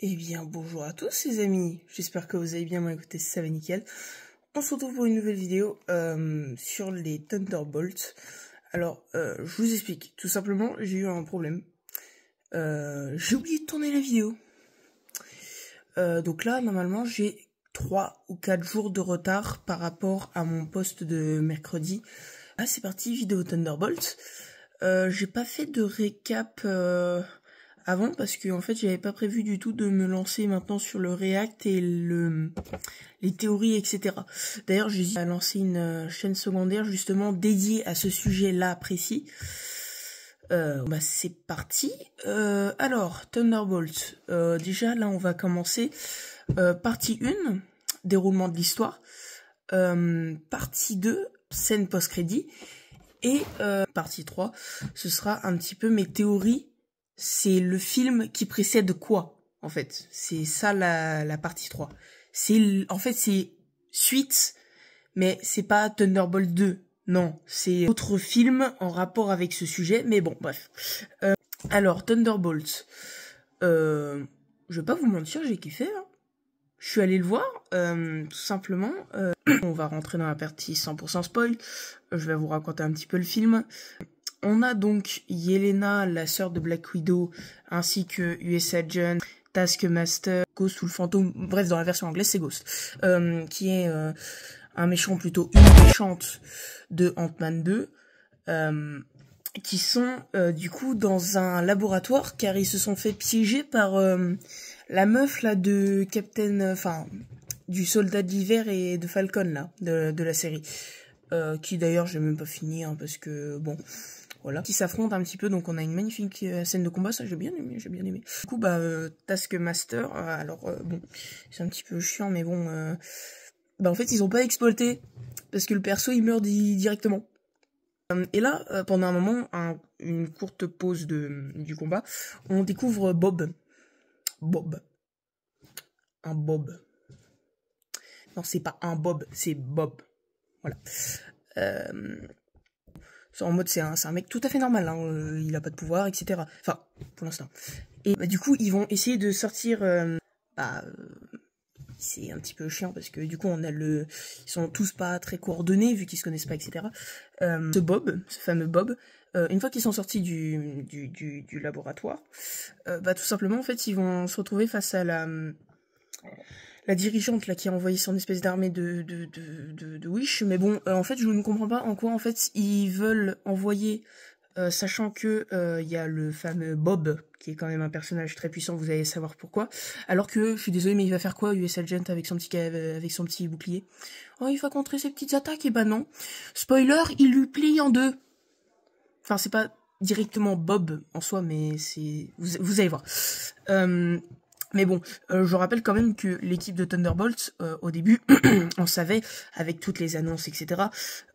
Eh bien, bonjour à tous les amis, j'espère que vous allez bien, moi écoutez, ça va nickel. On se retrouve pour une nouvelle vidéo sur les Thunderbolts. Alors, je vous explique, tout simplement, j'ai eu un problème. J'ai oublié de tourner la vidéo. Donc là, normalement, j'ai 3 ou 4 jours de retard par rapport à mon post de mercredi. Ah, c'est parti, vidéo Thunderbolts. J'ai pas fait de récap avant parce que en fait j'avais pas prévu du tout de me lancer maintenant sur le React et les théories, etc. D'ailleurs j'hésite à lancer une chaîne secondaire justement dédiée à ce sujet-là précis. Bah c'est parti. Alors Thunderbolt. Déjà là on va commencer. Partie 1, déroulement de l'histoire. Partie 2, scène post-crédit. Et partie 3, ce sera un petit peu mes théories. C'est le film qui précède quoi, en fait. C'est ça la partie 3. En fait, c'est suite, mais c'est pas Thunderbolt 2. Non, c'est autre film en rapport avec ce sujet, mais bon, bref. Alors, Thunderbolt. Je vais pas vous mentir, j'ai kiffé, hein. Je suis allé le voir, tout simplement. On va rentrer dans la partie 100% spoil. Je vais vous raconter un petit peu le film. On a donc Yelena, la sœur de Black Widow, ainsi que US Agent, Taskmaster, Ghost ou le fantôme, bref, dans la version anglaise, c'est Ghost, qui est un méchant, plutôt une méchante de Ant-Man 2, qui sont du coup dans un laboratoire, car ils se sont fait piéger par la meuf là de Captain, enfin, du soldat d'hiver et de Falcon là, de la série. Qui d'ailleurs j'ai même pas fini, hein, parce que bon... Voilà, qui s'affrontent un petit peu, donc on a une magnifique scène de combat, ça j'ai bien aimé. Du coup, bah, Taskmaster, bon, c'est un petit peu chiant, mais bon, bah en fait, ils ont pas exploité, parce que le perso, il meurt directement. Et là, pendant un moment, une courte pause du combat, on découvre Bob. Un Bob. Non, c'est pas un Bob, c'est Bob. Voilà. En mode c'est un mec tout à fait normal, hein, il a pas de pouvoir, etc. Enfin, pour l'instant. Et bah, du coup, ils vont essayer de sortir... c'est un petit peu chiant parce que du coup, ils sont tous pas très coordonnés vu qu'ils se connaissent pas, etc. Ce fameux Bob, une fois qu'ils sont sortis du laboratoire, bah tout simplement, en fait, ils vont se retrouver face à la dirigeante là qui a envoyé son espèce d'armée de Wish, mais bon, en fait je ne comprends pas en quoi en fait ils veulent envoyer, sachant que il y a le fameux Bob qui est quand même un personnage très puissant, vous allez savoir pourquoi, alors que je suis désolé mais il va faire quoi US Agent avec son petit bouclier? Oh, il va contrer ses petites attaques, et bah non, spoiler, il lui plie en deux. Enfin, c'est pas directement Bob en soi, mais c'est vous allez voir. Mais bon, je rappelle quand même que l'équipe de Thunderbolts, au début, on savait, avec toutes les annonces, etc.,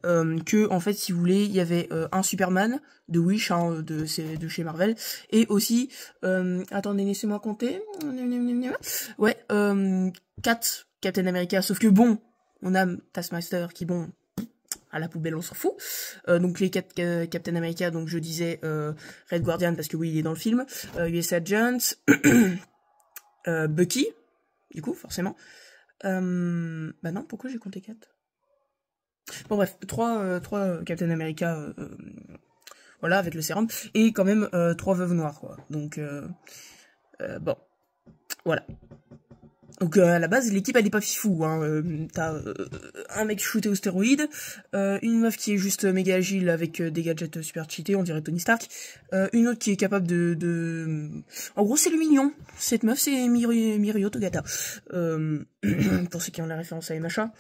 que, en fait, si vous voulez, il y avait un Superman, de Wish, hein, de chez Marvel, et aussi, attendez, laissez-moi compter, ouais, 4 Captain America, sauf que bon, on a Taskmaster qui, bon, à la poubelle, on s'en fout. Donc les 4 Captain America, donc je disais Red Guardian, parce que oui, il est dans le film, US Agent... Bucky, du coup, forcément. Bah non, pourquoi j'ai compté 4? Bon bref, 3 Captain America, voilà, avec le sérum, et quand même 3 veuves noires, quoi. Donc, bon, voilà. Donc à la base, l'équipe elle est pas fifou, hein. T'as un mec shooté au stéroïde, une meuf qui est juste méga agile avec des gadgets super cheatés, on dirait Tony Stark, une autre qui est capable En gros, c'est le mignon. Cette meuf, c'est Mirio Togata. Pour ceux qui ont la référence à MHA.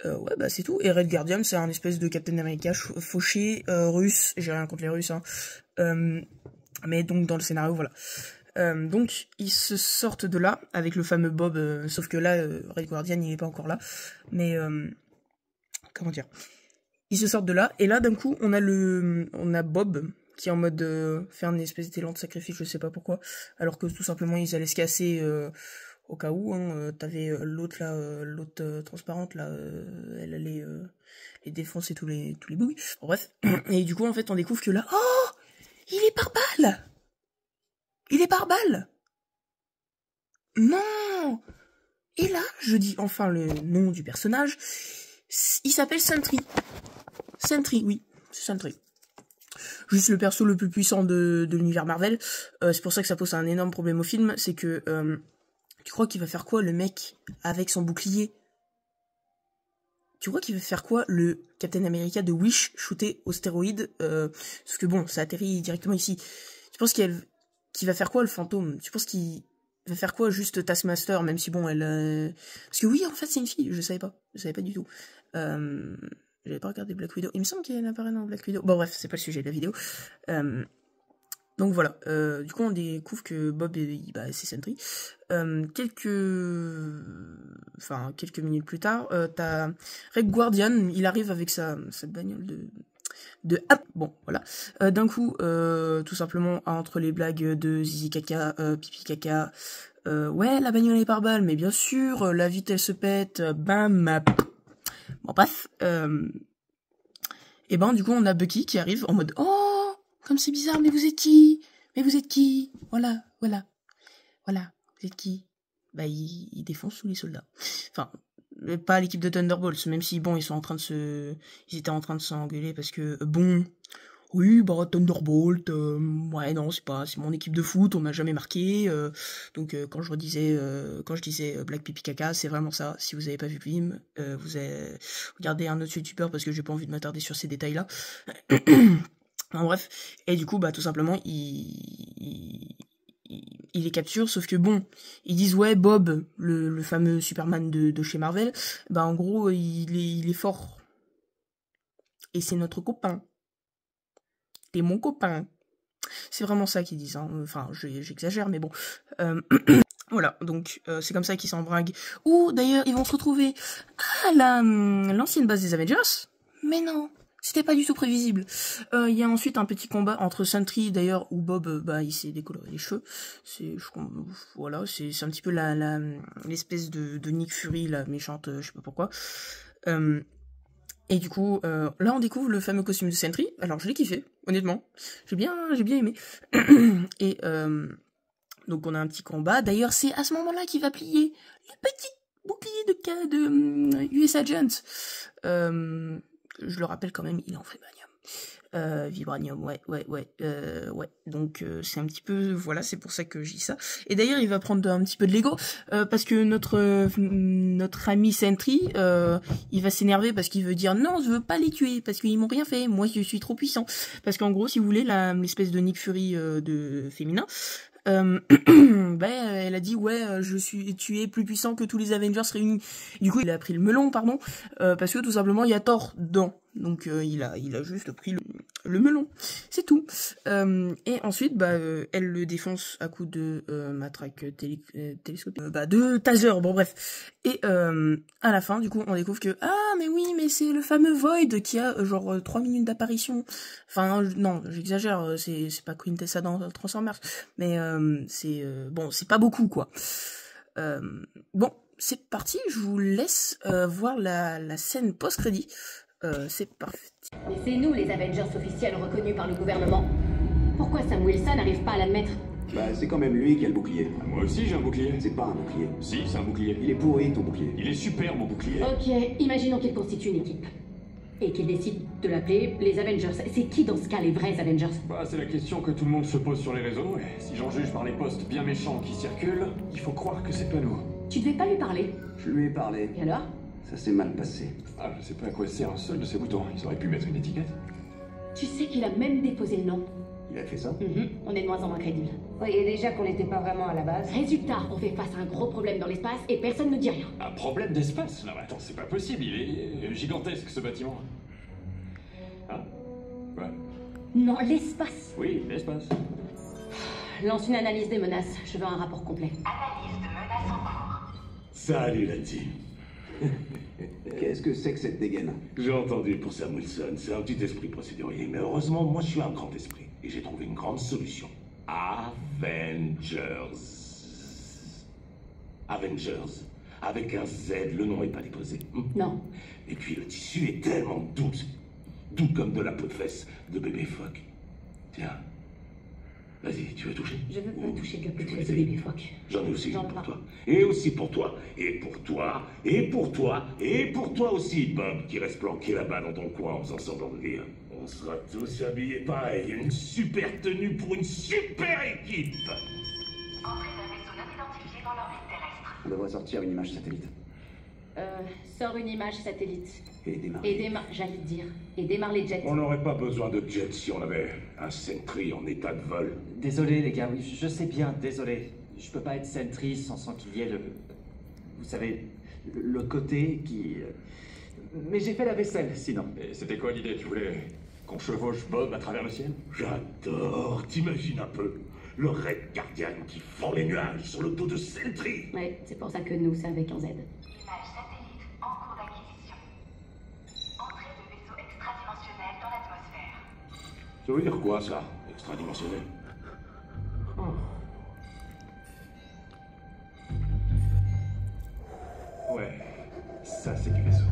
Ouais, bah c'est tout. Et Red Guardian, c'est un espèce de Captain America fauché, russe. J'ai rien contre les Russes, hein. Mais donc dans le scénario, voilà. Donc ils se sortent de là avec le fameux Bob, sauf que là Red Guardian il est pas encore là, mais comment dire, ils se sortent de là et là d'un coup on a Bob qui est en mode faire une espèce d'élan de sacrifice, je sais pas pourquoi, alors que tout simplement ils allaient se casser au cas où, hein. T'avais l'autre là, l'autre transparente là, elle allait les défoncer tous les bugs, bon, bref. Et du coup en fait on découvre que là, oh, il est par balle. Il est par balle. Non. Et là, je dis enfin le nom du personnage. Il s'appelle Sentry. Sentry, oui, c'est Sentry. Juste le perso le plus puissant de l'univers Marvel. C'est pour ça que ça pose un énorme problème au film. C'est que tu crois qu'il va faire quoi le mec avec son bouclier? Tu crois qu'il va faire quoi le Captain America de Wish shooté au stéroïde parce que bon, ça atterrit directement ici. Tu penses qu'il va faire quoi le fantôme? Tu penses qu'il va faire quoi juste Taskmaster, même si bon, elle... Parce que oui, en fait, c'est une fille, je savais pas du tout. J'avais pas regardé Black Widow. Il me semble qu'elle apparaît dans Black Widow. Bon bref, c'est pas le sujet de la vidéo. Donc voilà, du coup on découvre que Bob, c'est Sentry. Quelques minutes plus tard, t'as Red Guardian, il arrive avec sa bagnole bon, voilà. D'un coup, tout simplement, entre les blagues de Zizi Caca, Pipi Caca, ouais, la bagnole est par balle, mais bien sûr, la vitre elle se pète, bam, bon bref, et ben du coup on a Bucky qui arrive en mode oh comme c'est bizarre, mais vous êtes qui? Voilà, vous êtes qui? Bah il défonce tous les soldats. Enfin, pas l'équipe de Thunderbolts, même si bon ils étaient en train de s'engueuler parce que bon, oui bah Thunderbolt, ouais non c'est mon équipe de foot, on m'a jamais marqué, donc quand je disais Black Pipi Caca, c'est vraiment ça. Si vous avez pas vu le film, vous avez regardé un autre youtubeur parce que j'ai pas envie de m'attarder sur ces détails là. En bref, et du coup bah tout simplement il les capture, sauf que bon, ils disent ouais Bob, le fameux Superman de chez Marvel, bah en gros il est fort. Et c'est notre copain. T'es mon copain. C'est vraiment ça qu'ils disent, hein. Enfin j'exagère mais bon. Voilà, donc c'est comme ça qu'ils s'embringuent. Ou d'ailleurs ils vont se retrouver à l'ancienne base des Avengers. Mais non, c'était pas du tout prévisible. Il y a ensuite un petit combat entre Sentry, d'ailleurs, où Bob, il s'est décoloré les cheveux. Voilà, c'est un petit peu l'espèce de Nick Fury, la méchante, je sais pas pourquoi. Et du coup, là on découvre le fameux costume de Sentry. Alors je l'ai kiffé, honnêtement. J'ai bien aimé. Et donc on a un petit combat. D'ailleurs, c'est à ce moment-là qu'il va plier le petit bouclier de US Agent. Je le rappelle quand même, il est en vibranium. Vibranium, ouais. Donc c'est un petit peu, voilà, c'est pour ça que je dis ça. Et d'ailleurs, il va prendre un petit peu de Lego parce que notre ami Sentry, il va s'énerver parce qu'il veut dire non, je veux pas les tuer parce qu'ils m'ont rien fait. Moi, je suis trop puissant. Parce qu'en gros, si vous voulez, l'espèce de Nick Fury de féminin. Elle a dit ouais tu es plus puissant que tous les Avengers réunis. Du coup il a pris le melon parce que tout simplement il y a Thor dedans, donc il a juste pris le melon, c'est tout. Et ensuite elle le défonce à coups de matraque télescopique, de taser, bon bref. Et à la fin du coup on découvre que mais oui, mais c'est le fameux Void qui a genre 3 minutes d'apparition. Enfin non, j'exagère, c'est pas Quintessa dans Transformers, mais c'est pas beaucoup quoi. Bon, c'est parti, je vous laisse voir la scène post-crédit. C'est parti. Mais c'est nous les Avengers officiels reconnus par le gouvernement. Pourquoi Sam Wilson n'arrive pas à l'admettre? C'est quand même lui qui a le bouclier. Moi aussi j'ai un bouclier. C'est pas un bouclier. Si, c'est un bouclier. Il est pourri ton bouclier. Il est super mon bouclier. Ok, imaginons qu'il constitue une équipe. Et qu'il décide de l'appeler les Avengers. C'est qui dans ce cas les vrais Avengers? C'est la question que tout le monde se pose sur les réseaux. Et si j'en juge par les posts bien méchants qui circulent, il faut croire que c'est pas nous. Tu devais pas lui parler? Je lui ai parlé. Et alors? Ça s'est mal passé. Je sais pas à quoi sert un seul de ces boutons. Ils auraient pu mettre une étiquette. Tu sais qu'il a même déposé le nom. Il a fait ça? On est de moins en moins crédible. Oui, et déjà qu'on n'était pas vraiment à la base. Résultat, on fait face à un gros problème dans l'espace et personne ne dit rien. Un problème d'espace? Non mais attends, c'est pas possible, il est gigantesque ce bâtiment. Hein? Ouais. Non, l'espace. Oui, l'espace. Lance une analyse des menaces. Je veux un rapport complet. Analyse de menaces en cours. Salut la team. Qu'est-ce que c'est que cette dégaine? J'ai entendu pour Sam Wilson, c'est un petit esprit procédurier, mais heureusement, moi je suis un grand esprit. Et j'ai trouvé une grande solution. Avengers. Avengers. Avec un Z, le nom n'est pas déposé. Non. Et puis le tissu est tellement doux. Doux comme de la peau de fesse de bébé phoque. Tiens. Vas-y, tu veux toucher? Je veux pas toucher de la peau de Vas-y. ce bébé phoque. J'en ai aussi J'en pour veux toi. pas. Et aussi pour toi. Et pour toi. Et pour toi. Et pour toi aussi, Bob, qui reste planqué là-bas dans ton coin en faisant semblant de lire. On sera tous habillés pareil. Une super tenue pour une super équipe. Entrée d'un vaisseau non identifié dans l'orbite terrestre. On devrait sortir une image satellite. Sors une image satellite. Et démarrer. Et démarre, j'allais te dire. Et démarre les jets. On n'aurait pas besoin de jet si on avait un Sentry en état de vol. Désolé les gars, oui, je sais bien, désolé. Je peux pas être Sentry sans qu'il y ait le... Vous savez, le côté qui... Mais j'ai fait la vaisselle, sinon. Et c'était quoi l'idée? Tu voulais qu'on chevauche Bob à travers le ciel? J'adore. T'imagines un peu le Red Guardian qui fend les nuages sur le dos de Sentry. Ouais, c'est pour ça que nous, c'est avec un Z. Image satellite en cours d'acquisition. Entrée de vaisseau extradimensionnel dans l'atmosphère. Ça veut dire quoi, ça? Extradimensionnel? Ouais, ça c'est du vaisseau.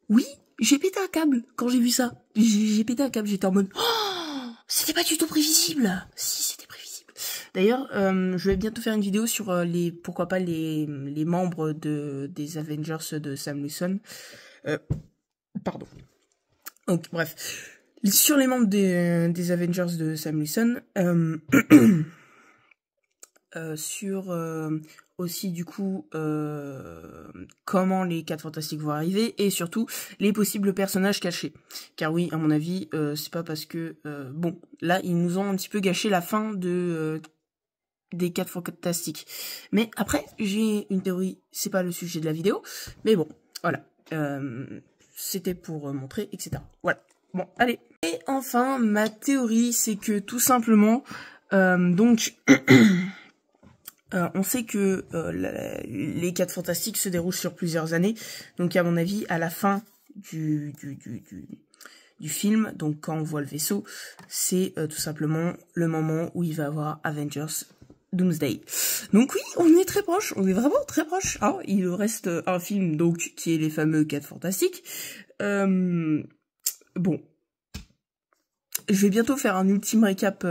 Oui, j'ai pété un câble quand j'ai vu ça. J'ai pété un câble, j'étais en mode oh, c'était pas du tout prévisible. Si, c'était prévisible. D'ailleurs, je vais bientôt faire une vidéo sur les pourquoi pas les membres des Avengers de Sam Wilson. Pardon. Donc bref, sur les membres des Avengers de Sam Wilson, sur aussi du coup comment les 4 Fantastiques vont arriver et surtout les possibles personnages cachés. Car oui, à mon avis, c'est pas parce que bon, là ils nous ont un petit peu gâché la fin de des 4 Fantastiques. Mais après, j'ai une théorie, c'est pas le sujet de la vidéo, mais bon, voilà. C'était pour montrer, etc. Voilà. Bon, allez. Et enfin, ma théorie, c'est que tout simplement, donc, on sait que les 4 Fantastiques se déroulent sur plusieurs années. Donc, à mon avis, à la fin du film, donc quand on voit le vaisseau, c'est tout simplement le moment où il va avoir Avengers Doomsday. Donc oui, on est très proche, on est vraiment très proche. Hein, il reste un film donc qui est les fameux 4 Fantastiques. Bon, je vais bientôt faire un ultime récap.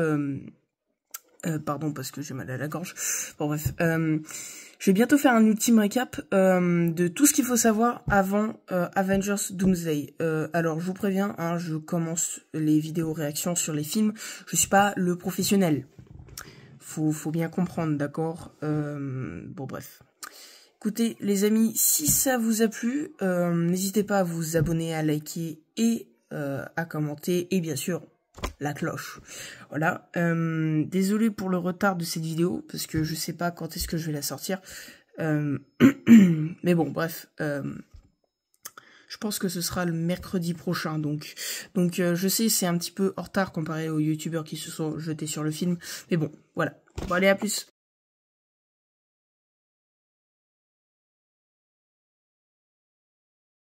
Pardon parce que j'ai mal à la gorge. Bon bref, je vais bientôt faire un ultime récap de tout ce qu'il faut savoir avant Avengers Doomsday. Alors je vous préviens, hein, je commence les vidéos réactions sur les films. Je suis pas le professionnel. Faut bien comprendre, d'accord. Bon bref. Écoutez les amis, si ça vous a plu, n'hésitez pas à vous abonner, à liker et à commenter et bien sûr la cloche. Voilà. Désolé pour le retard de cette vidéo parce que je sais pas quand est-ce que je vais la sortir. Mais bon bref. Je pense que ce sera le mercredi prochain, donc je sais c'est un petit peu en retard comparé aux youtubeurs qui se sont jetés sur le film, mais bon voilà. Bon allez, à plus.